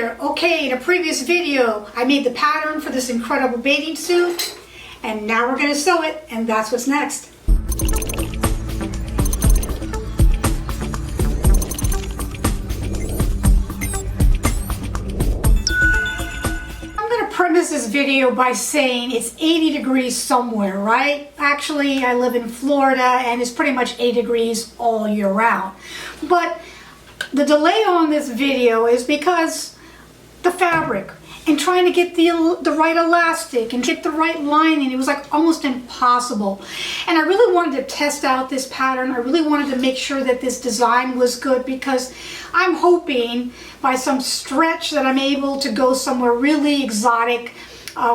here. Okay, in a previous video, I made the pattern for this incredible bathing suit, and now we're going to sew it, and that's what's next. I'm going to premise this video by saying it's 80 degrees somewhere, right? Actually, I live in Florida, and it's pretty much 80 degrees all year round. But the delay on this video is because the fabric and trying to get the right elastic and get the right lining, it was like almost impossible. And I really wanted to test out this pattern. I really wanted to make sure that this design was good because I'm hoping by some stretch that I'm able to go somewhere really exotic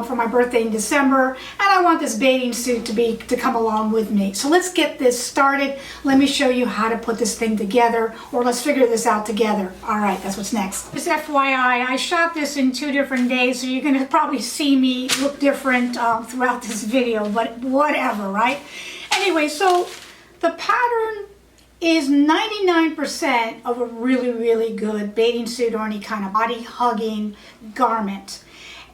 for my birthday in December, and I want this bathing suit to come along with me. So let's get this started. Let me show you how to put this thing together, or let's figure this out together. All right, that's what's next. Just FYI, I shot this in 2 different days, so you're gonna probably see me look different throughout this video, but whatever, right? Anyway, so the pattern is 99% of a really, really good bathing suit or any kind of body-hugging garment.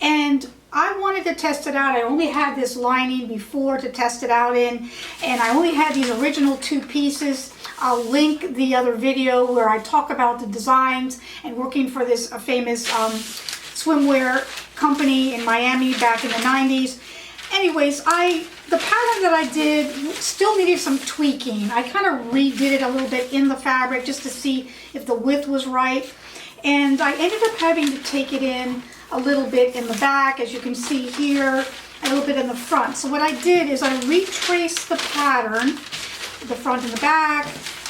And I wanted to test it out. I only had this lining before to test it out in, and I only had these original 2 pieces. I'll link the other video where I talk about the designs and working for this famous swimwear company in Miami back in the 90s. Anyways, the pattern that I did still needed some tweaking. I kind of redid it a little bit in the fabric just to see if the width was right. And I ended up having to take it in a little bit in the back, as you can see here, a little bit in the front. So what I did is I retraced the pattern, the front and the back,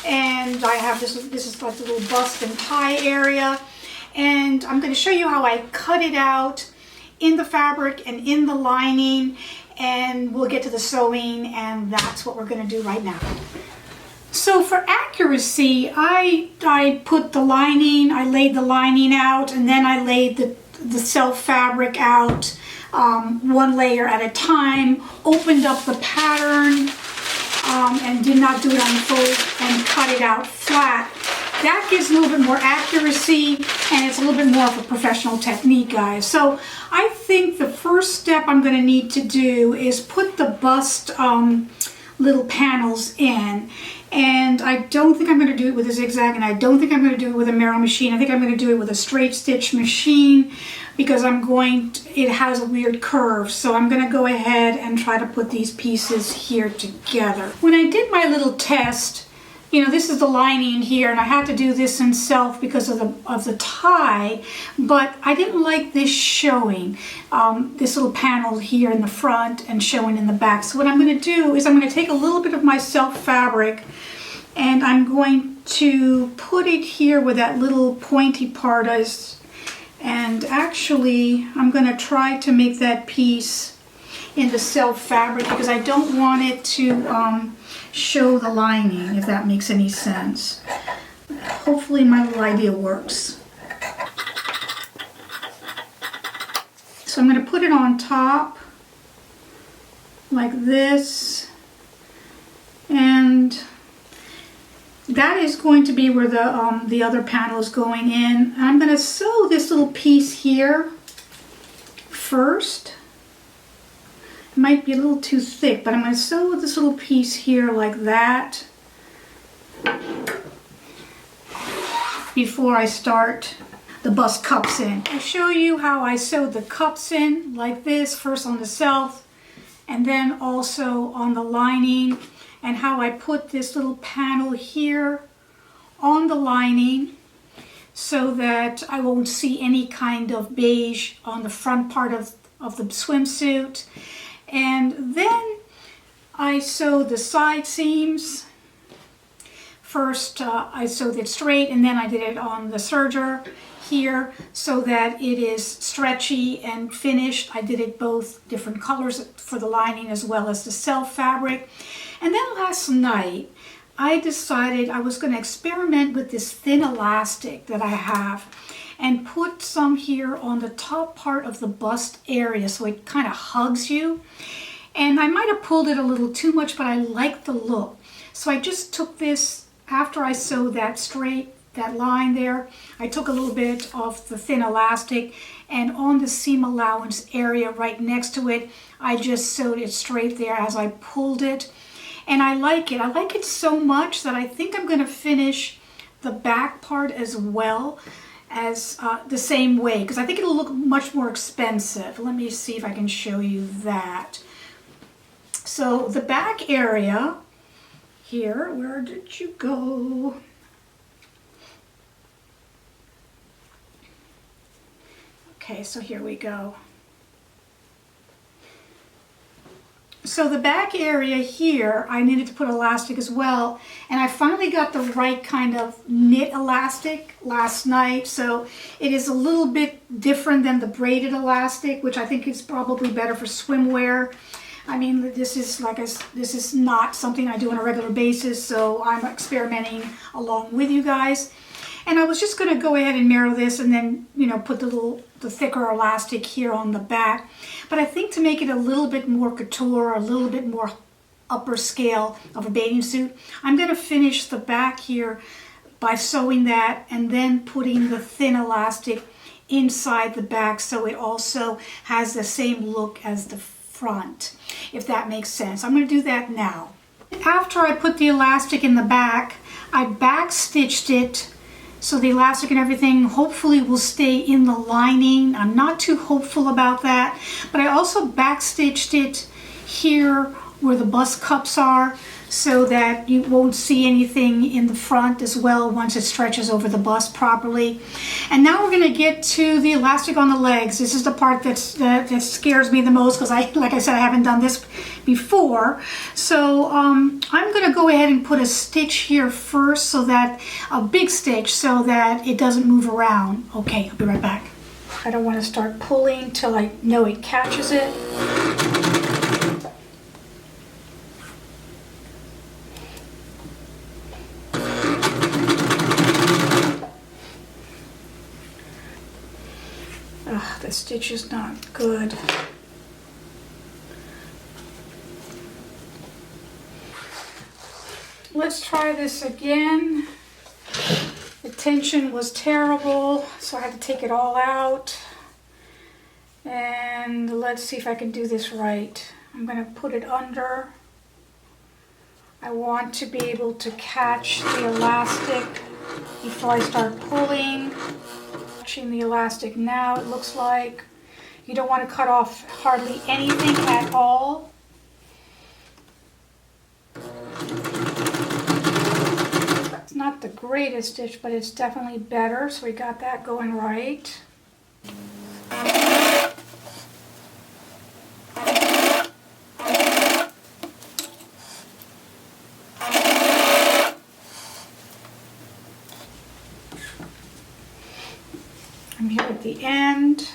and I have this is like the little bust and tie area. And I'm going to show you how I cut it out in the fabric and in the lining, and we'll get to the sewing, and that's what we're going to do right now. So for accuracy, I put the lining, I laid the lining out, and then I laid the self fabric out one layer at a time, opened up the pattern and did not do it on full and cut it out flat. That gives a little bit more accuracy, and it's a little bit more of a professional technique, guys. So I think the first step I'm going to need to do is put the bust little panels in. And I don't think I'm going to do it with a zigzag, and I don't think I'm going to do it with a Merrill machine. I think I'm going to do it with a straight stitch machine because it has a weird curve. So I'm going to go ahead and try to put these pieces here together. When I did my little test, you know, this is the lining here, and I had to do this in self because of the tie, but I didn't like this showing, this little panel here in the front and showing in the back. So what I'm going to do is I'm going to take a little bit of my self fabric, and I'm going to put it here where that little pointy part is, and actually I'm going to try to make that piece in the self fabric because I don't want it to show the lining, if that makes any sense. Hopefully my little idea works. So I'm going to put it on top like this, and that is going to be where the other panel is going in. I'm going to sew this little piece here first. Might be a little too thick, but I'm going to sew this little piece here like that before I start the bust cups in. I'll show you how I sewed the cups in like this, first on the self and then also on the lining, and how I put this little panel here on the lining so that I won't see any kind of beige on the front part of the swimsuit. And then I sewed the side seams. First I sewed it straight, and then I did it on the serger here so that it is stretchy and finished. I did it both different colors for the lining as well as the self fabric. And then last night I decided I was going to experiment with this thin elastic that I have and put some here on the top part of the bust area so it kind of hugs you. And I might have pulled it a little too much, but I like the look. So I just took this after I sewed that straight that line there. I took a little bit of the thin elastic, and on the seam allowance area right next to it, I just sewed it straight there as I pulled it. And I like it. I like it so much that I think I'm going to finish the back part as well as the same way, because I think it'll look much more expensive. Let me see if I can show you that. So the back area here, where did you go? Okay, so here we go. So the back area here, I needed to put elastic as well, and I finally got the right kind of knit elastic last night, so it is a little bit different than the braided elastic, which I think is probably better for swimwear. I mean, this is not something I do on a regular basis, so I'm experimenting along with you guys. And I was just going to go ahead and mirror this and then, you know, put the thicker elastic here on the back. But I think to make it a little bit more couture, a little bit more upper scale of a bathing suit, I'm going to finish the back here by sewing that and then putting the thin elastic inside the back so it also has the same look as the front, if that makes sense. I'm going to do that now. After I put the elastic in the back, I back stitched it so the elastic and everything hopefully will stay in the lining. I'm not too hopeful about that, but I also back stitched it here where the bust cups are so that you won't see anything in the front as well once it stretches over the bust properly. And now we're going to get to the elastic on the legs. This is the part that scares me the most because like I said, I haven't done this before. So I'm going to go ahead and put a stitch here first, so that a big stitch, so that it doesn't move around. Okay, I'll be right back. I don't want to start pulling till I know it catches it. The stitch is not good. Let's try this again. The tension was terrible, so I had to take it all out. And let's see if I can do this right. I'm going to put it under. I want to be able to catch the elastic before I start pulling. The elastic now, it looks like. You don't want to cut off hardly anything at all. It's not the greatest stitch, but it's definitely better, so we got that going right. I'm here at the end.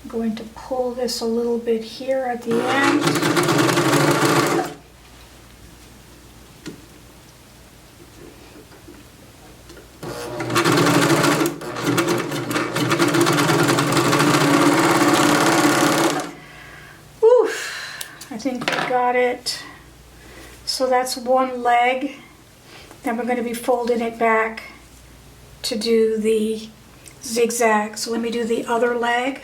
I'm going to pull this a little bit here at the end. I think we got it. So that's one leg. Then we're going to be folding it back to do the zigzag. So let me do the other leg.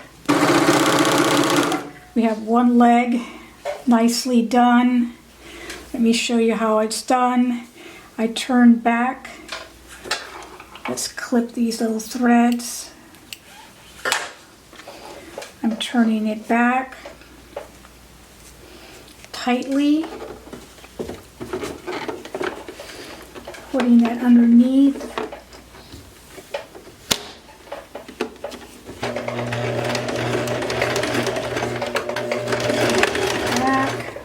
We have one leg nicely done. Let me show you how it's done. I turn back. Let's clip these little threads. I'm turning it back tightly, putting that underneath. Back.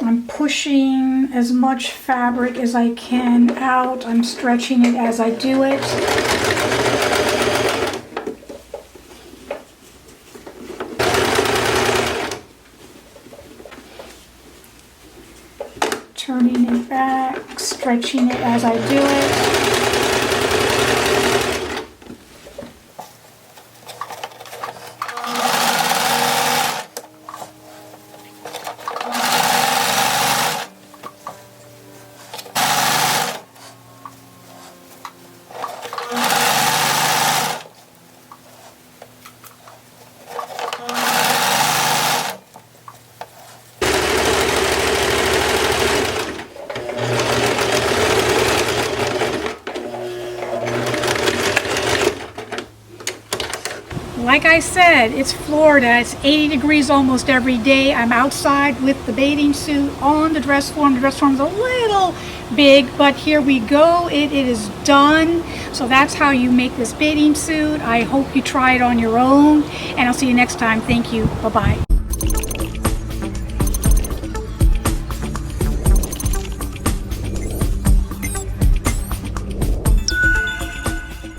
I'm pushing as much fabric as I can out. I'm stretching it as I do it. Turning it back, stretching it as I do it. Like I said, it's Florida. It's 80 degrees almost every day. I'm outside with the bathing suit on the dress form. The dress form's a little big, but here we go. It is done. So that's how you make this bathing suit. I hope you try it on your own, and I'll see you next time. Thank you. Bye-bye.